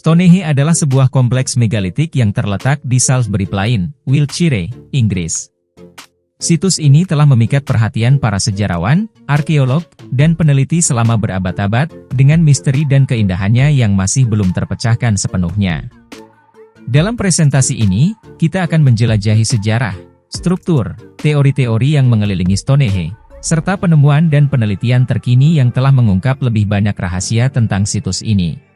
Stonehenge adalah sebuah kompleks megalitik yang terletak di Salisbury Plain, Wiltshire, Inggris. Situs ini telah memikat perhatian para sejarawan, arkeolog, dan peneliti selama berabad-abad, dengan misteri dan keindahannya yang masih belum terpecahkan sepenuhnya. Dalam presentasi ini, kita akan menjelajahi sejarah, struktur, teori-teori yang mengelilingi Stonehenge, serta penemuan dan penelitian terkini yang telah mengungkap lebih banyak rahasia tentang situs ini.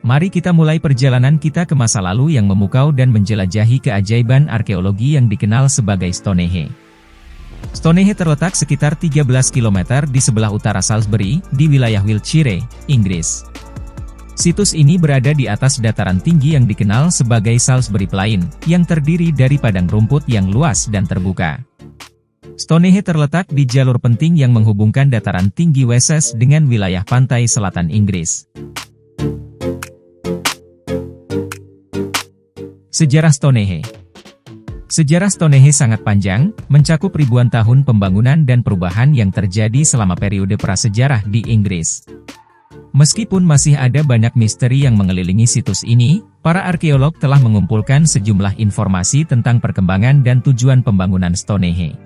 Mari kita mulai perjalanan kita ke masa lalu yang memukau dan menjelajahi keajaiban arkeologi yang dikenal sebagai Stonehenge. Stonehenge terletak sekitar 13 km di sebelah utara Salisbury, di wilayah Wiltshire, Inggris. Situs ini berada di atas dataran tinggi yang dikenal sebagai Salisbury Plain, yang terdiri dari padang rumput yang luas dan terbuka. Stonehenge terletak di jalur penting yang menghubungkan dataran tinggi Wessex dengan wilayah pantai selatan Inggris. Sejarah Stonehenge. Sejarah Stonehenge sangat panjang, mencakup ribuan tahun pembangunan dan perubahan yang terjadi selama periode prasejarah di Inggris. Meskipun masih ada banyak misteri yang mengelilingi situs ini, para arkeolog telah mengumpulkan sejumlah informasi tentang perkembangan dan tujuan pembangunan Stonehenge.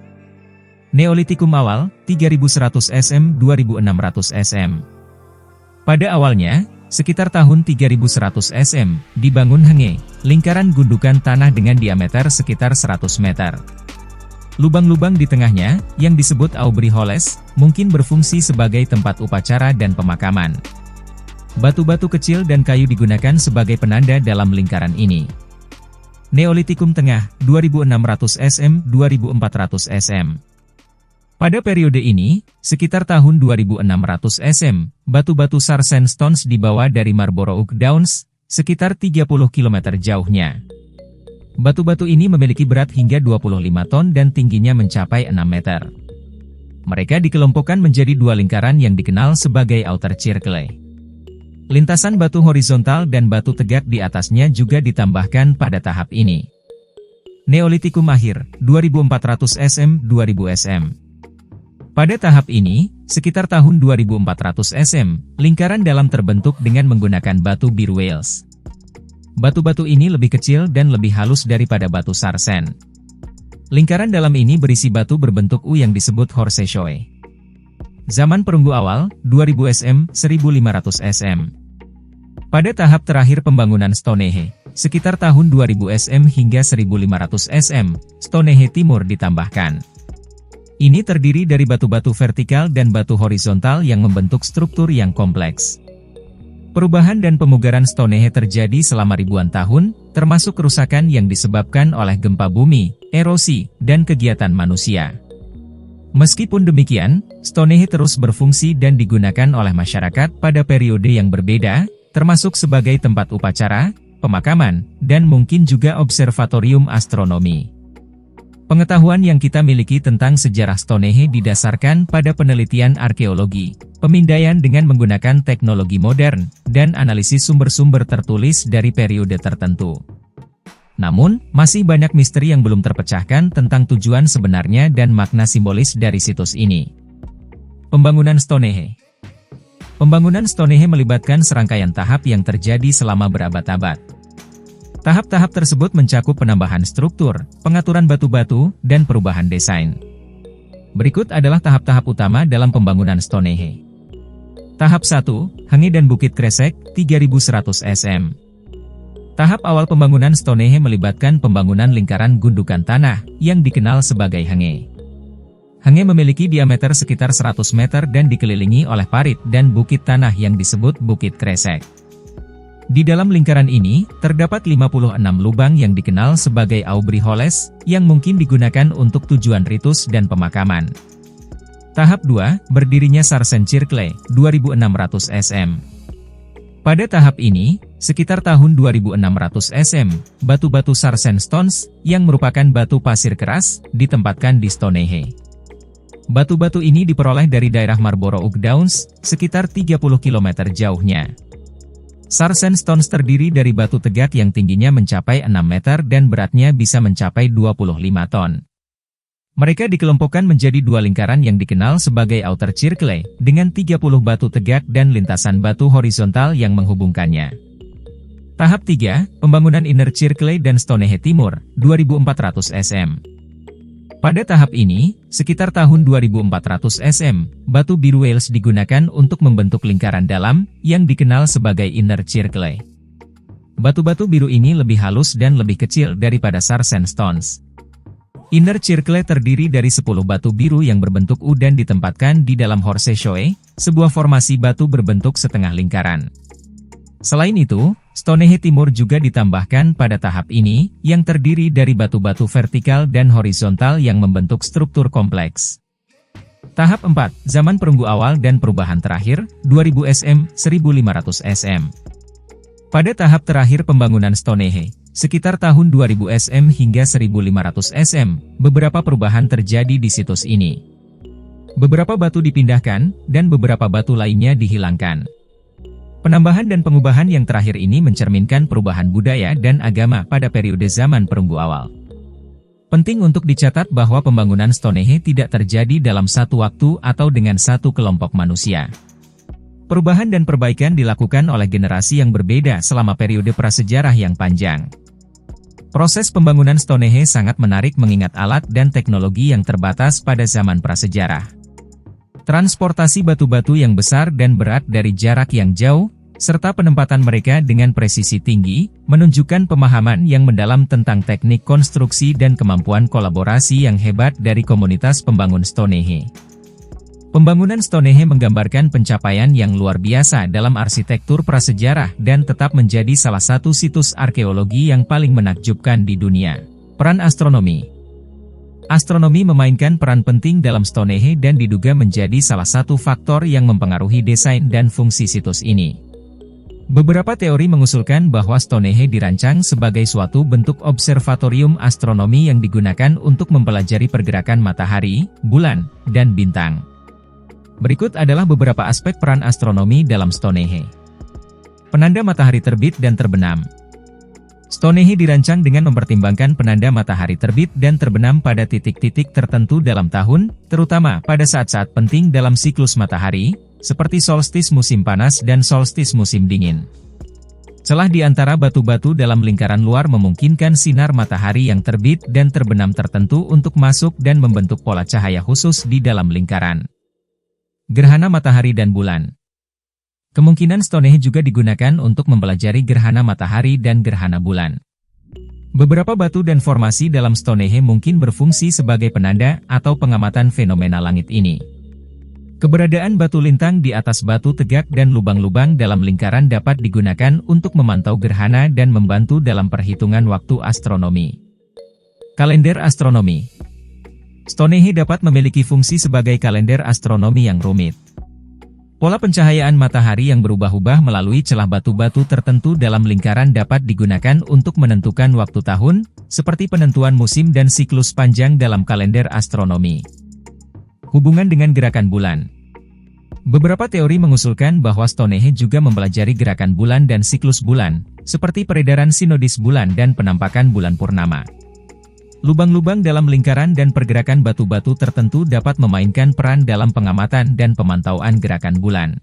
Neolitikum awal, 3100 SM 2600 SM. Pada awalnya, sekitar tahun 3100 SM, dibangun Henge, lingkaran gundukan tanah dengan diameter sekitar 100 meter. Lubang-lubang di tengahnya, yang disebut Aubrey Holes, mungkin berfungsi sebagai tempat upacara dan pemakaman. Batu-batu kecil dan kayu digunakan sebagai penanda dalam lingkaran ini. Neolitikum Tengah, 2600 SM 2400 SM. Pada periode ini, sekitar tahun 2600 SM, batu-batu Sarsen Stones dibawa dari Marlborough Downs, sekitar 30 km jauhnya. Batu-batu ini memiliki berat hingga 25 ton dan tingginya mencapai 6 meter. Mereka dikelompokkan menjadi dua lingkaran yang dikenal sebagai outer circle. Lintasan batu horizontal dan batu tegak di atasnya juga ditambahkan pada tahap ini. Neolitikum Akhir, 2400 SM 2000 SM. Pada tahap ini, sekitar tahun 2400 SM, lingkaran dalam terbentuk dengan menggunakan batu biru Wales. Batu-batu ini lebih kecil dan lebih halus daripada batu Sarsen. Lingkaran dalam ini berisi batu berbentuk U yang disebut Horseshoe. Zaman perunggu awal, 2000 SM, 1500 SM. Pada tahap terakhir pembangunan Stonehenge, sekitar tahun 2000 SM hingga 1500 SM, Stonehenge Timur ditambahkan. Ini terdiri dari batu-batu vertikal dan batu horizontal yang membentuk struktur yang kompleks. Perubahan dan pemugaran Stonehenge terjadi selama ribuan tahun, termasuk kerusakan yang disebabkan oleh gempa bumi, erosi, dan kegiatan manusia. Meskipun demikian, Stonehenge terus berfungsi dan digunakan oleh masyarakat pada periode yang berbeda, termasuk sebagai tempat upacara, pemakaman, dan mungkin juga observatorium astronomi. Pengetahuan yang kita miliki tentang sejarah Stonehenge didasarkan pada penelitian arkeologi, pemindaian dengan menggunakan teknologi modern, dan analisis sumber-sumber tertulis dari periode tertentu. Namun, masih banyak misteri yang belum terpecahkan tentang tujuan sebenarnya dan makna simbolis dari situs ini. Pembangunan Stonehenge. Pembangunan Stonehenge melibatkan serangkaian tahap yang terjadi selama berabad-abad. Tahap-tahap tersebut mencakup penambahan struktur, pengaturan batu-batu, dan perubahan desain. Berikut adalah tahap-tahap utama dalam pembangunan Stonehenge. Tahap 1, Henge dan Bukit Kresek, 3100 SM. Tahap awal pembangunan Stonehenge melibatkan pembangunan lingkaran gundukan tanah, yang dikenal sebagai Henge. Henge memiliki diameter sekitar 100 meter dan dikelilingi oleh parit dan bukit tanah yang disebut Bukit Kresek. Di dalam lingkaran ini, terdapat 56 lubang yang dikenal sebagai Aubrey Holes, yang mungkin digunakan untuk tujuan ritus dan pemakaman. Tahap 2, berdirinya Sarsen Circle, 2600 SM. Pada tahap ini, sekitar tahun 2600 SM, batu-batu Sarsen Stones, yang merupakan batu pasir keras, ditempatkan di Stonehenge. Batu-batu ini diperoleh dari daerah Marlborough Downs, sekitar 30 km jauhnya. Sarsen Stones terdiri dari batu tegak yang tingginya mencapai 6 meter dan beratnya bisa mencapai 25 ton. Mereka dikelompokkan menjadi dua lingkaran yang dikenal sebagai outer circle, dengan 30 batu tegak dan lintasan batu horizontal yang menghubungkannya. Tahap 3, pembangunan Inner Circle dan Stonehenge Timur, 2400 sm. Pada tahap ini, sekitar tahun 2400 sm, batu biru Wales digunakan untuk membentuk lingkaran dalam, yang dikenal sebagai Inner Circle. Batu-batu biru ini lebih halus dan lebih kecil daripada Sar Sandstones. Inner Circle terdiri dari 10 batu biru yang berbentuk U dan ditempatkan di dalam Horseshoe, sebuah formasi batu berbentuk setengah lingkaran. Selain itu, Stonehenge Timur juga ditambahkan pada tahap ini, yang terdiri dari batu-batu vertikal dan horizontal yang membentuk struktur kompleks. Tahap 4, zaman perunggu awal dan perubahan terakhir, 2000 sm, 1500 sm. Pada tahap terakhir pembangunan Stonehenge, sekitar tahun 2000 sm hingga 1500 sm, beberapa perubahan terjadi di situs ini. Beberapa batu dipindahkan, dan beberapa batu lainnya dihilangkan. Penambahan dan pengubahan yang terakhir ini mencerminkan perubahan budaya dan agama pada periode zaman perunggu awal. Penting untuk dicatat bahwa pembangunan Stonehenge tidak terjadi dalam satu waktu atau dengan satu kelompok manusia. Perubahan dan perbaikan dilakukan oleh generasi yang berbeda selama periode prasejarah yang panjang. Proses pembangunan Stonehenge sangat menarik mengingat alat dan teknologi yang terbatas pada zaman prasejarah. Transportasi batu-batu yang besar dan berat dari jarak yang jauh, serta penempatan mereka dengan presisi tinggi, menunjukkan pemahaman yang mendalam tentang teknik konstruksi dan kemampuan kolaborasi yang hebat dari komunitas pembangun Stonehenge. Pembangunan Stonehenge menggambarkan pencapaian yang luar biasa dalam arsitektur prasejarah dan tetap menjadi salah satu situs arkeologi yang paling menakjubkan di dunia. Peran astronomi. Astronomi memainkan peran penting dalam Stonehenge dan diduga menjadi salah satu faktor yang mempengaruhi desain dan fungsi situs ini. Beberapa teori mengusulkan bahwa Stonehenge dirancang sebagai suatu bentuk observatorium astronomi yang digunakan untuk mempelajari pergerakan matahari, bulan, dan bintang. Berikut adalah beberapa aspek peran astronomi dalam Stonehenge. Penanda matahari terbit dan terbenam. Stonehenge dirancang dengan mempertimbangkan penanda matahari terbit dan terbenam pada titik-titik tertentu dalam tahun, terutama pada saat-saat penting dalam siklus matahari, seperti solstis musim panas dan solstis musim dingin. Celah di antara batu-batu dalam lingkaran luar memungkinkan sinar matahari yang terbit dan terbenam tertentu untuk masuk dan membentuk pola cahaya khusus di dalam lingkaran. Gerhana matahari dan bulan. Kemungkinan Stonehenge juga digunakan untuk mempelajari gerhana matahari dan gerhana bulan. Beberapa batu dan formasi dalam Stonehenge mungkin berfungsi sebagai penanda atau pengamatan fenomena langit ini. Keberadaan batu lintang di atas batu tegak dan lubang-lubang dalam lingkaran dapat digunakan untuk memantau gerhana dan membantu dalam perhitungan waktu astronomi. Kalender astronomi. Stonehenge dapat memiliki fungsi sebagai kalender astronomi yang rumit. Pola pencahayaan matahari yang berubah-ubah melalui celah batu-batu tertentu dalam lingkaran dapat digunakan untuk menentukan waktu tahun, seperti penentuan musim dan siklus panjang dalam kalender astronomi. Hubungan dengan gerakan bulan. Beberapa teori mengusulkan bahwa Stonehenge juga mempelajari gerakan bulan dan siklus bulan, seperti peredaran sinodis bulan dan penampakan bulan purnama. Lubang-lubang dalam lingkaran dan pergerakan batu-batu tertentu dapat memainkan peran dalam pengamatan dan pemantauan gerakan bulan.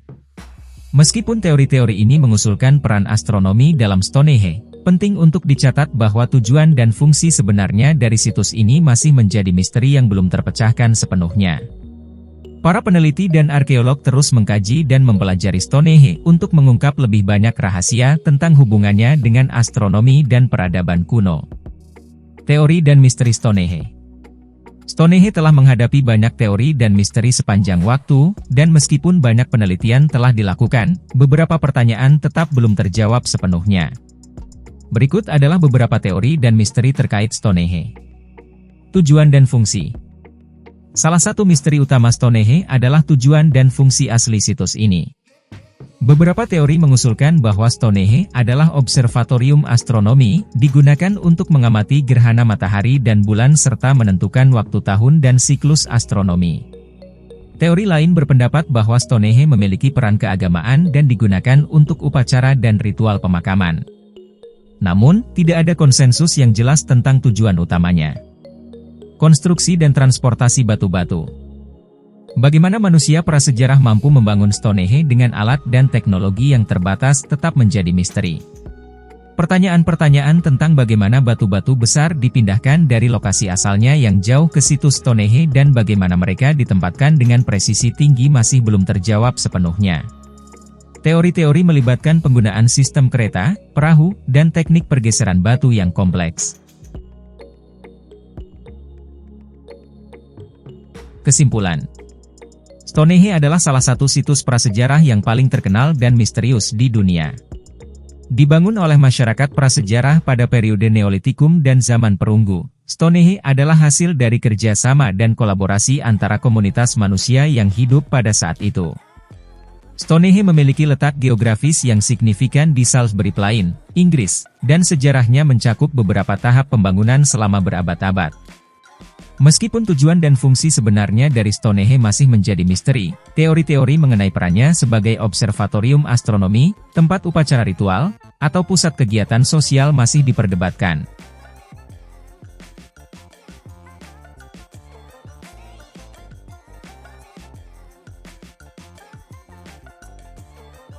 Meskipun teori-teori ini mengusulkan peran astronomi dalam Stonehenge, penting untuk dicatat bahwa tujuan dan fungsi sebenarnya dari situs ini masih menjadi misteri yang belum terpecahkan sepenuhnya. Para peneliti dan arkeolog terus mengkaji dan mempelajari Stonehenge untuk mengungkap lebih banyak rahasia tentang hubungannya dengan astronomi dan peradaban kuno. Teori dan misteri Stonehenge. Stonehenge telah menghadapi banyak teori dan misteri sepanjang waktu, dan meskipun banyak penelitian telah dilakukan, beberapa pertanyaan tetap belum terjawab sepenuhnya. Berikut adalah beberapa teori dan misteri terkait Stonehenge. Tujuan dan fungsi. Salah satu misteri utama Stonehenge adalah tujuan dan fungsi asli situs ini. Beberapa teori mengusulkan bahwa Stonehenge adalah observatorium astronomi, digunakan untuk mengamati gerhana matahari dan bulan serta menentukan waktu tahun dan siklus astronomi. Teori lain berpendapat bahwa Stonehenge memiliki peran keagamaan dan digunakan untuk upacara dan ritual pemakaman. Namun, tidak ada konsensus yang jelas tentang tujuan utamanya. Konstruksi dan transportasi batu-batu. Bagaimana manusia prasejarah mampu membangun Stonehenge dengan alat dan teknologi yang terbatas tetap menjadi misteri. Pertanyaan-pertanyaan tentang bagaimana batu-batu besar dipindahkan dari lokasi asalnya yang jauh ke situs Stonehenge dan bagaimana mereka ditempatkan dengan presisi tinggi masih belum terjawab sepenuhnya. Teori-teori melibatkan penggunaan sistem kereta, perahu, dan teknik pergeseran batu yang kompleks. Kesimpulan: Stonehenge adalah salah satu situs prasejarah yang paling terkenal dan misterius di dunia. Dibangun oleh masyarakat prasejarah pada periode Neolitikum dan zaman perunggu, Stonehenge adalah hasil dari kerja sama dan kolaborasi antara komunitas manusia yang hidup pada saat itu. Stonehenge memiliki letak geografis yang signifikan di Salisbury Plain, Inggris, dan sejarahnya mencakup beberapa tahap pembangunan selama berabad-abad. Meskipun tujuan dan fungsi sebenarnya dari Stonehenge masih menjadi misteri, teori-teori mengenai perannya sebagai observatorium astronomi, tempat upacara ritual, atau pusat kegiatan sosial masih diperdebatkan.